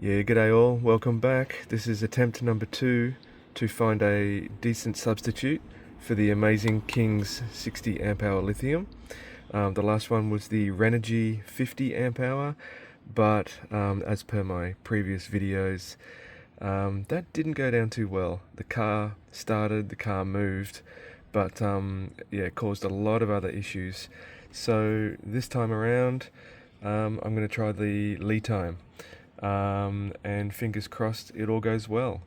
Yeah, g'day all, welcome back. This is attempt number 2 to find a decent substitute for the amazing King's 60 amp hour lithium. The last one was the Renogy 50 amp hour, but as per my previous videos, that didn't go down too well. The car started, the car moved, but yeah, it caused a lot of other issues. So this time around, I'm going to try the Lithium. And fingers crossed it all goes well.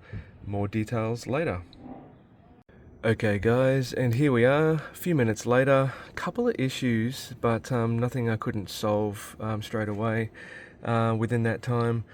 More details later. Okay guys, and here we are, a few minutes later. Couple of issues, but nothing I couldn't solve straight away within that time.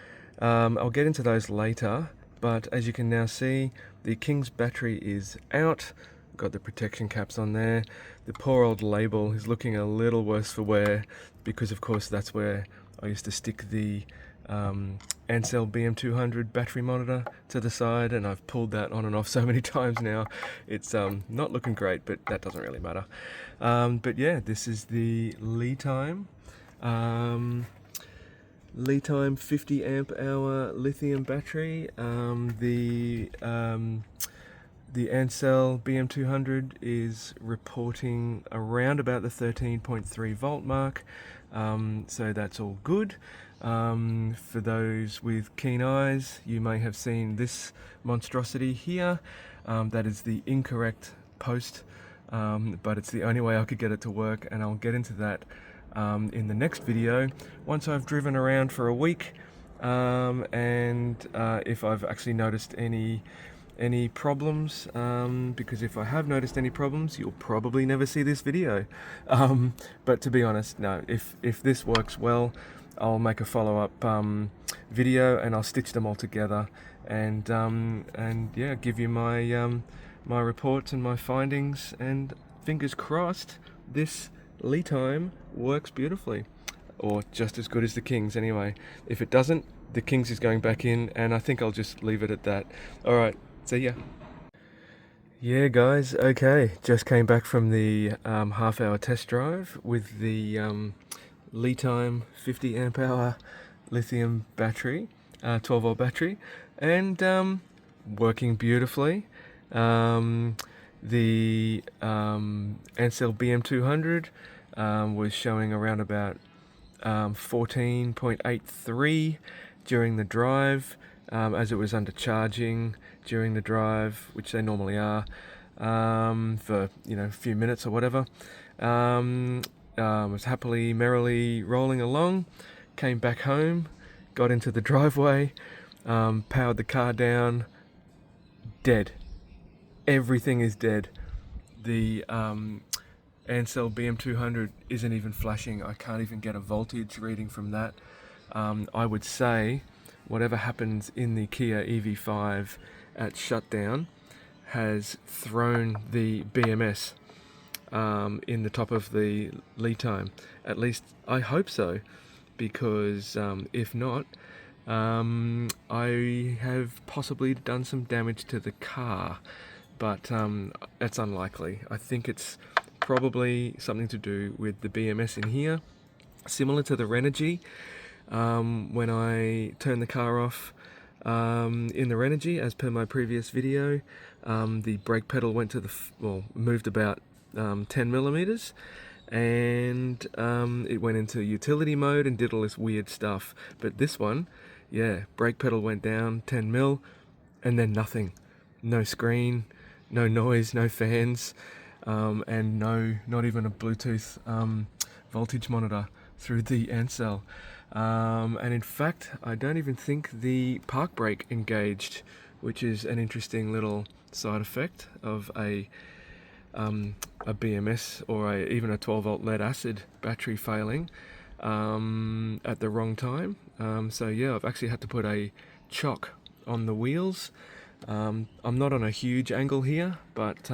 I'll get into those later, but as you can now see, the King's battery is out. Got the protection caps on there. The poor old label is looking a little worse for wear, because of course that's where I used to stick the Ansell BM200 battery monitor to the side, and I've pulled that on and off so many times now. It's not looking great, but that doesn't really matter. But yeah, this is the Lithium 50 amp hour lithium battery. The Ansell BM200 is reporting around about the 13.3 volt mark, so that's all good. For those with keen eyes, you may have seen this monstrosity here. That is the incorrect post, but it's the only way I could get it to work, and I'll get into that in the next video once I've driven around for a week, and if I've actually noticed any problems, because if I have noticed any problems, you'll probably never see this video. But to be honest, no, if this works well, I'll make a follow-up video and I'll stitch them all together, and yeah, give you my my reports and my findings, and fingers crossed this Lithium works beautifully, or just as good as the King's anyway. If it doesn't, the King's is going back in, and I think I'll just leave it at that. Alright, see ya. Yeah guys, okay, just came back from the half-hour test drive with the Lithium 50 amp hour lithium battery, 12 volt battery, and working beautifully. The Ansell BM200 was showing around about 14.83 during the drive, as it was under charging during the drive, which they normally are, for a few minutes or whatever. Was happily, merrily rolling along, came back home, got into the driveway, powered the car down, dead. Everything is dead. The Ansell BM200 isn't even flashing. I can't even get a voltage reading from that. I would say whatever happens in the Kia EV5 at shutdown has thrown the BMS in the top of the Lithium. At least I hope so, because if not, I have possibly done some damage to the car, but that's unlikely. I think it's probably something to do with the BMS in here, similar to the Renogy. When I turned the car off in the Renogy, as per my previous video, the brake pedal went to moved about 10 millimeters, and it went into utility mode and did all this weird stuff. But this one, yeah, brake pedal went down 10 mil, and then nothing. No screen, no noise, no fans, and not even a Bluetooth voltage monitor through the Ansell. And in fact, I don't even think the park brake engaged, which is an interesting little side effect of a BMS or even a 12 volt lead acid battery failing at the wrong time. So yeah, I've actually had to put a chock on the wheels. I'm not on a huge angle here, but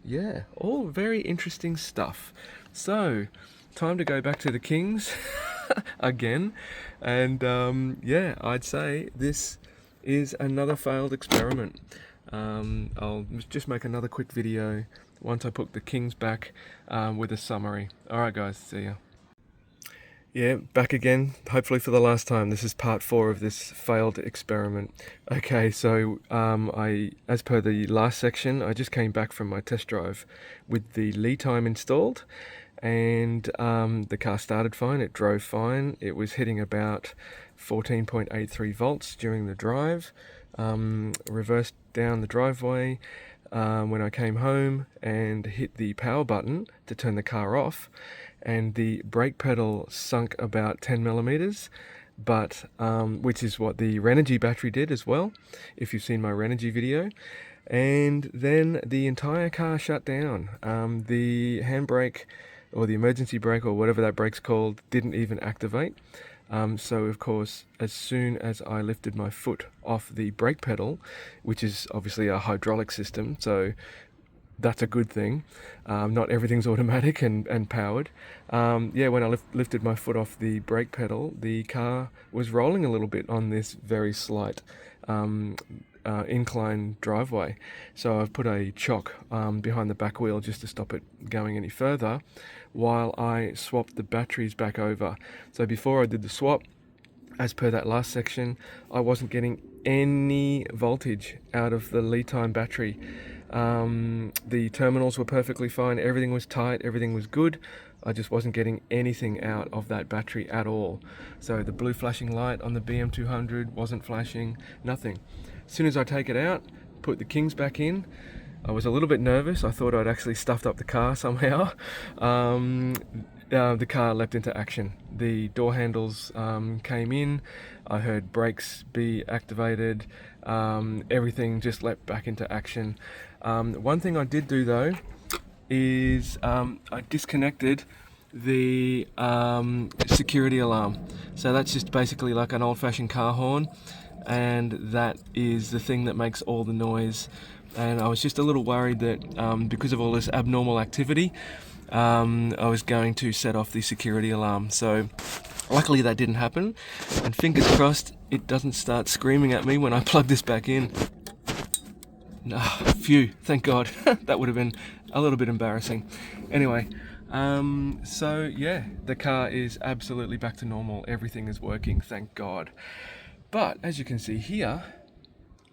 yeah, all very interesting stuff. So time to go back to the King's again, and yeah, I'd say this is another failed experiment. I'll just make another quick video once I put the King's back with a summary. Alright guys, see ya. Yeah, back again, hopefully for the last time. This is part 4 of this failed experiment. Okay, so as per the last section, I just came back from my test drive with the Lithium installed, and the car started fine, it drove fine. It was hitting about 14.83 volts during the drive. Reversed down the driveway when I came home and hit the power button to turn the car off, and the brake pedal sunk about 10 millimeters, but which is what the Renogy battery did as well, if you've seen my Renogy video. And then the entire car shut down. The handbrake or the emergency brake or whatever that brake's called didn't even activate. So of course, as soon as I lifted my foot off the brake pedal, which is obviously a hydraulic system, so that's a good thing. Not everything's automatic and powered. When I lifted my foot off the brake pedal, the car was rolling a little bit on this very slight incline driveway. So I've put a chock behind the back wheel just to stop it going any further while I swapped the batteries back over. So before I did the swap, as per that last section, I wasn't getting any voltage out of the Lithium battery. The terminals were perfectly fine, everything was tight, everything was good. I just wasn't getting anything out of that battery at all. So the blue flashing light on the BM200 wasn't flashing, nothing. As soon as I take it out, put the Kings back in, I was a little bit nervous. I thought I'd actually stuffed up the car somehow. The car leapt into action. The door handles came in. I heard brakes be activated. Everything just leapt back into action. One thing I did do though is I disconnected the security alarm. So that's just basically like an old-fashioned car horn, and that is the thing that makes all the noise. And I was just a little worried that because of all this abnormal activity, I was going to set off the security alarm. So luckily that didn't happen, and fingers crossed it doesn't start screaming at me when I plug this back in. Phew, thank God. That would have been a little bit embarrassing. Anyway, so yeah, the car is absolutely back to normal. Everything is working, thank God. But as you can see here,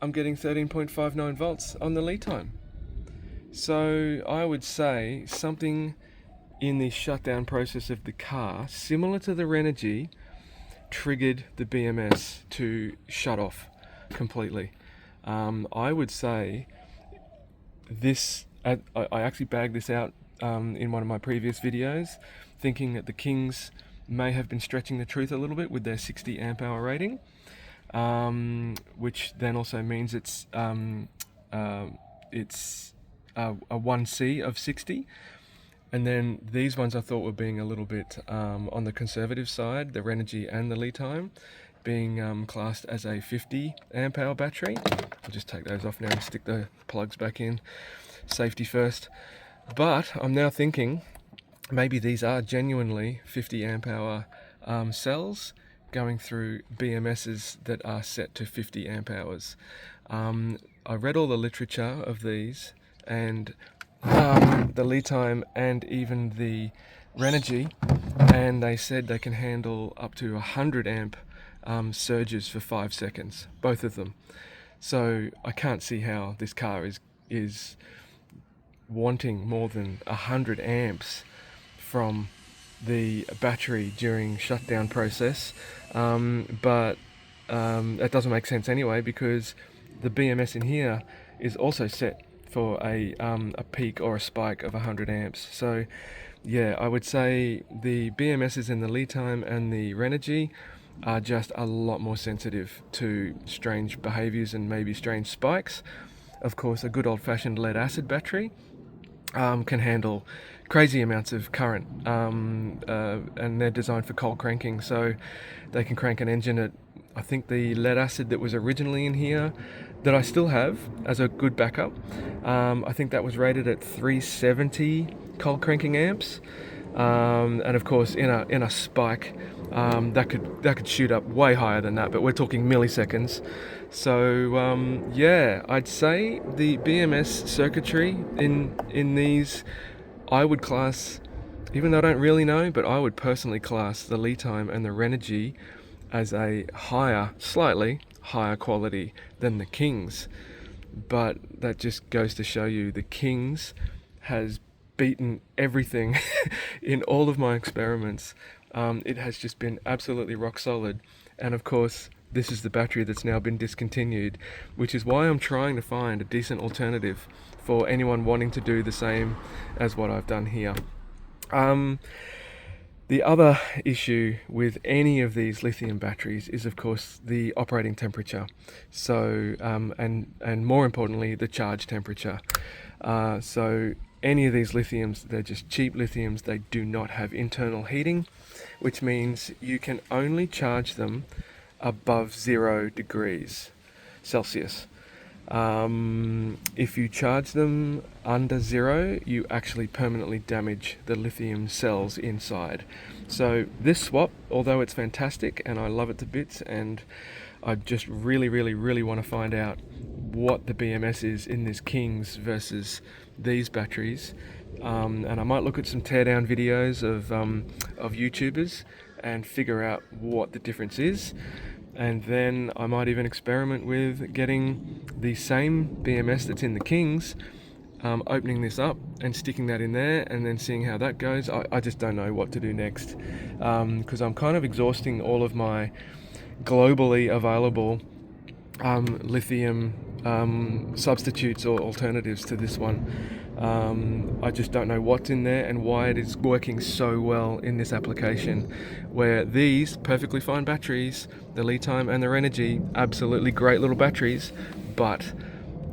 I'm getting 13.59 volts on the Lithium. So I would say something in the shutdown process of the car, similar to the Renogy, triggered the BMS to shut off completely. I would say this, I actually bagged this out in one of my previous videos, thinking that the Kings may have been stretching the truth a little bit with their 60 amp hour rating, which then also means it's a 1C of 60. And then these ones I thought were being a little bit on the conservative side, the Renogy and the Lithium, being classed as a 50 amp hour battery. I'll just take those off now and stick the plugs back in, safety first. But I'm now thinking maybe these are genuinely 50 amp hour cells going through BMSs that are set to 50 amp hours. I read all the literature of these, and the Lithium and even the Renogy, and they said they can handle up to 100 amp surges for 5 seconds, both of them. So I can't see how this car is wanting more than 100 amps from the battery during shutdown process, but that doesn't make sense anyway, because the BMS in here is also set for a peak or a spike of 100 amps. So yeah, I would say the BMSs in the Lithium and the Renogy are just a lot more sensitive to strange behaviors and maybe strange spikes. Of course, a good old-fashioned lead acid battery can handle crazy amounts of current, and they're designed for cold cranking, so they can crank an engine at, I think the lead acid that was originally in here, that I still have as a good backup, I think that was rated at 370 cold cranking amps, and of course in a spike that could shoot up way higher than that, but we're talking milliseconds. So yeah, I'd say the BMS circuitry in these I would class even though I don't really know, but I would personally class the Lithium and the Renogy as a slightly higher quality than the Kings. But that just goes to show you the Kings has beaten everything in all of my experiments. It has just been absolutely rock solid. And of course, this is the battery that's now been discontinued, which is why I'm trying to find a decent alternative for anyone wanting to do the same as what I've done here. The other issue with any of these lithium batteries is, of course, the operating temperature. So, and more importantly, the charge temperature. So any of these lithiums, they're just cheap lithiums. They do not have internal heating, which means you can only charge them above 0 degrees Celsius. If you charge them under 0, you actually permanently damage the lithium cells inside. So this swap, although it's fantastic and I love it to bits, and I just really want to find out what the BMS is in this Kings versus these batteries, and I might look at some teardown videos of YouTubers and figure out what the difference is. And then I might even experiment with getting the same BMS that's in the Kings, opening this up and sticking that in there and then seeing how that goes. I just don't know what to do next, because I'm kind of exhausting all of my globally available lithium substitutes or alternatives to this one. I just don't know what's in there and why it is working so well in this application, where these perfectly fine batteries, the Lithium and the Renogy, absolutely great little batteries, but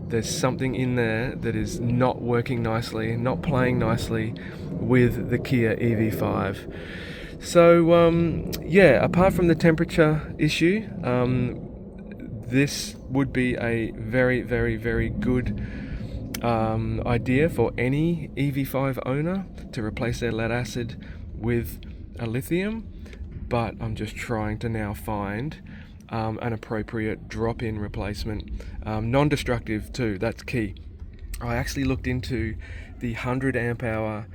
there's something in there that is not working nicely, not playing nicely with the Kia EV5. So yeah, apart from the temperature issue, this would be a very good idea for any EV5 owner to replace their lead acid with a lithium, but I'm just trying to now find an appropriate drop-in replacement, non-destructive too, that's key. I actually looked into the 100 amp hour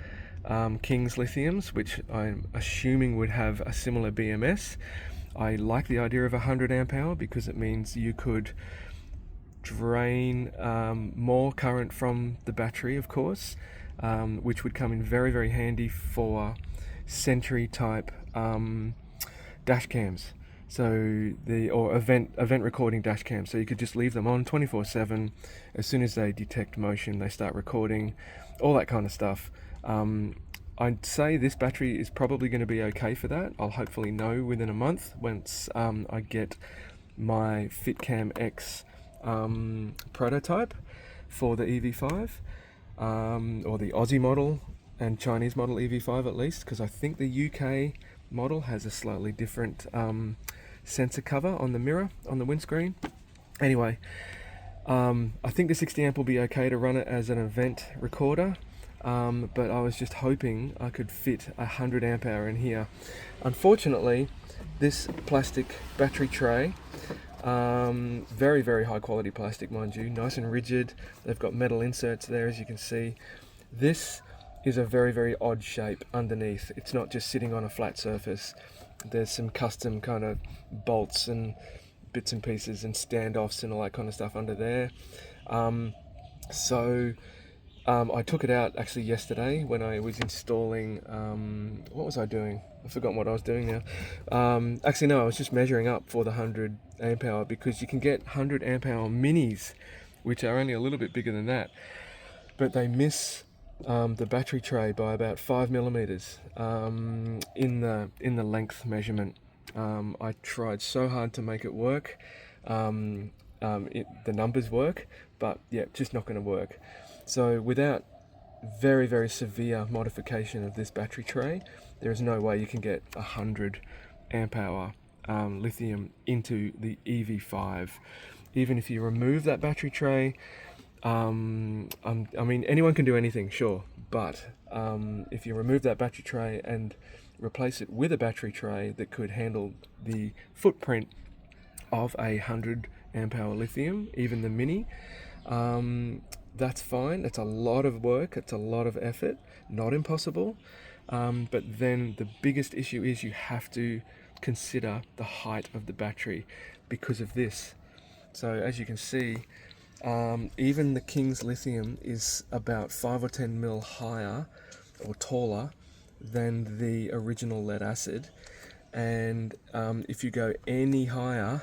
Kings lithiums, which I'm assuming would have a similar BMS. I like the idea of 100 amp hour because it means you could drain more current from the battery, of course, which would come in very handy for Sentry type dash cams. So or event recording dash cams. So you could just leave them on 24/7. As soon as they detect motion, they start recording, all that kind of stuff. I'd say this battery is probably going to be okay for that. I'll hopefully know within a month once I get my FitCam X prototype for the EV5, or the Aussie model and Chinese model EV5 at least, because I think the UK model has a slightly different sensor cover on the mirror on the windscreen. Anyway, I think the 60 amp will be okay to run it as an event recorder, but I was just hoping I could fit 100 amp hour in here. Unfortunately, this plastic battery tray, very high quality plastic, mind you, nice and rigid. They've got metal inserts there, as you can see. This is a very odd shape underneath. It's not just sitting on a flat surface. There's some custom kind of bolts and bits and pieces and standoffs and all that kind of stuff under there. I took it out actually yesterday when I was installing, what was I doing? I've forgotten what I was doing now. Actually no, I was just measuring up for the 100 amp hour, because you can get 100 amp hour minis, which are only a little bit bigger than that, but they miss the battery tray by about 5 millimeters in the length measurement. I tried so hard to make it work. The numbers work, but yeah, just not going to work. So without very severe modification of this battery tray, there is no way you can get 100 amp hour lithium into the EV5. Even if you remove that battery tray, I mean, anyone can do anything, sure, but if you remove that battery tray and replace it with a battery tray that could handle the footprint of 100 amp hour lithium, even the mini, that's fine. It's a lot of work, it's a lot of effort, not impossible, But then the biggest issue is you have to consider the height of the battery because of this. So as you can see, even the King's lithium is about 5 or 10 mil higher or taller than the original lead acid, and if you go any higher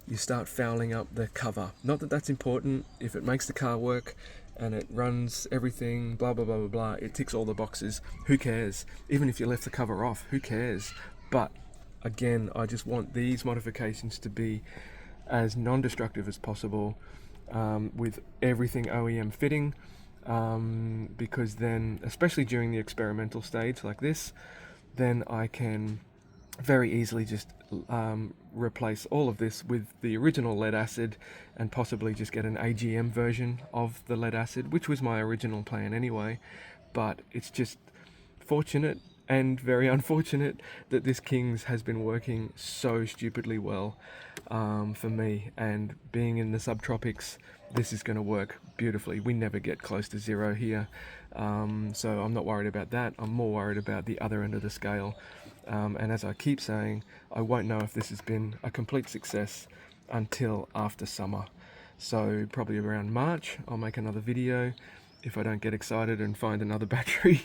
you start fouling up the cover. Not that that's important. If it makes the car work and it runs everything, blah blah blah blah blah, it ticks all the boxes, who cares? Even if you left the cover off, who cares? But again, I just want these modifications to be as non-destructive as possible, with everything OEM fitting, because then, especially during the experimental stage like this, then I can very easily just replace all of this with the original lead acid and possibly just get an AGM version of the lead acid, which was my original plan anyway. But it's just fortunate and very unfortunate that this King's has been working so stupidly well for me, and being in the subtropics, this is going to work beautifully. We never get close to zero here, so I'm not worried about that. I'm more worried about the other end of the scale, and as I keep saying, I won't know if this has been a complete success until after summer. So probably around March I'll make another video if I don't get excited and find another battery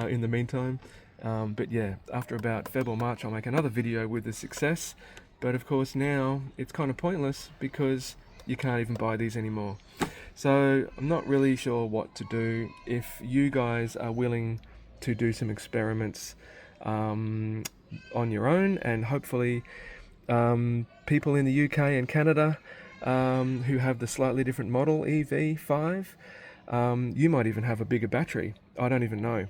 in the meantime. But yeah, after about Feb or March I'll make another video with the success. But of course now it's kind of pointless because you can't even buy these anymore. So I'm not really sure what to do. If you guys are willing to do some experiments on your own, and hopefully people in the UK and Canada who have the slightly different model EV5, you might even have a bigger battery. I don't even know.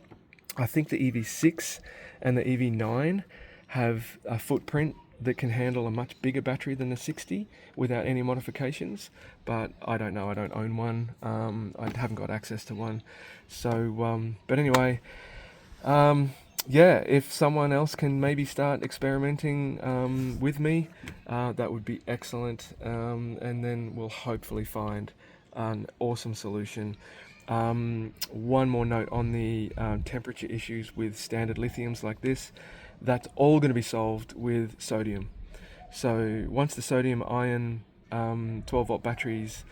I think the EV6 and the EV9 have a footprint that can handle a much bigger battery than the 60 without any modifications, but I don't know. I don't own one. I haven't got access to one. So, but anyway, yeah, if someone else can maybe start experimenting with me, that would be excellent, and then we'll hopefully find an awesome solution. One more note on the temperature issues with standard lithiums like this. That's all going to be solved with sodium. So once the sodium ion 12 volt batteries,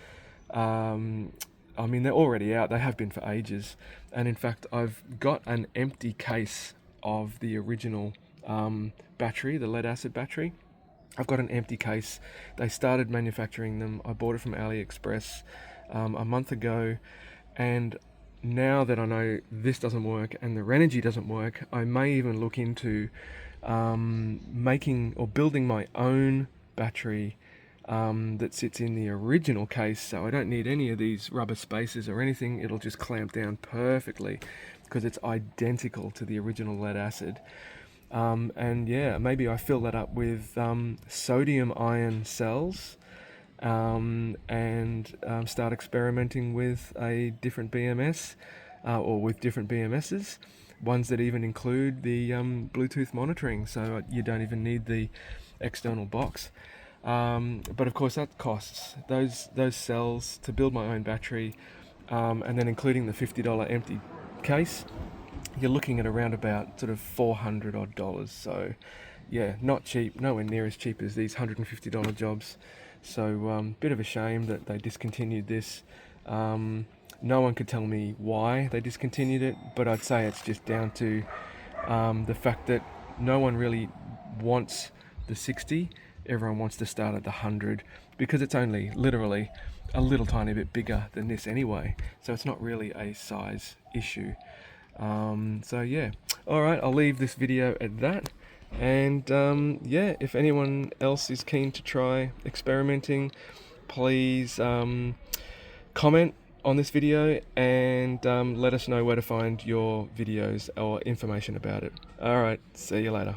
I mean, they're already out. They have been for ages. And in fact, I've got an empty case of the original battery, the lead acid battery. I've got an empty case. They started manufacturing them. I bought it from AliExpress a month ago, and now that I know this doesn't work and the Renogy doesn't work, I may even look into making or building my own battery that sits in the original case, so I don't need any of these rubber spaces or anything. It'll just clamp down perfectly because it's identical to the original lead acid. And yeah, maybe I fill that up with sodium ion cells, and start experimenting with a different BMS, or with different BMSs, ones that even include the Bluetooth monitoring, so you don't even need the external box. But of course that costs those cells to build my own battery, and then including the $50 empty case, you're looking at around about sort of $400 odd. So yeah, not cheap, nowhere near as cheap as these $150 jobs. So bit of a shame that they discontinued this. No one could tell me why they discontinued it, but I'd say it's just down to the fact that no one really wants the 60. Everyone wants to start at the 100 because it's only literally a little tiny bit bigger than this anyway. So it's not really a size issue. So yeah, all right, I'll leave this video at that. And yeah, if anyone else is keen to try experimenting, please comment on this video and let us know where to find your videos or information about it. All right, see you later.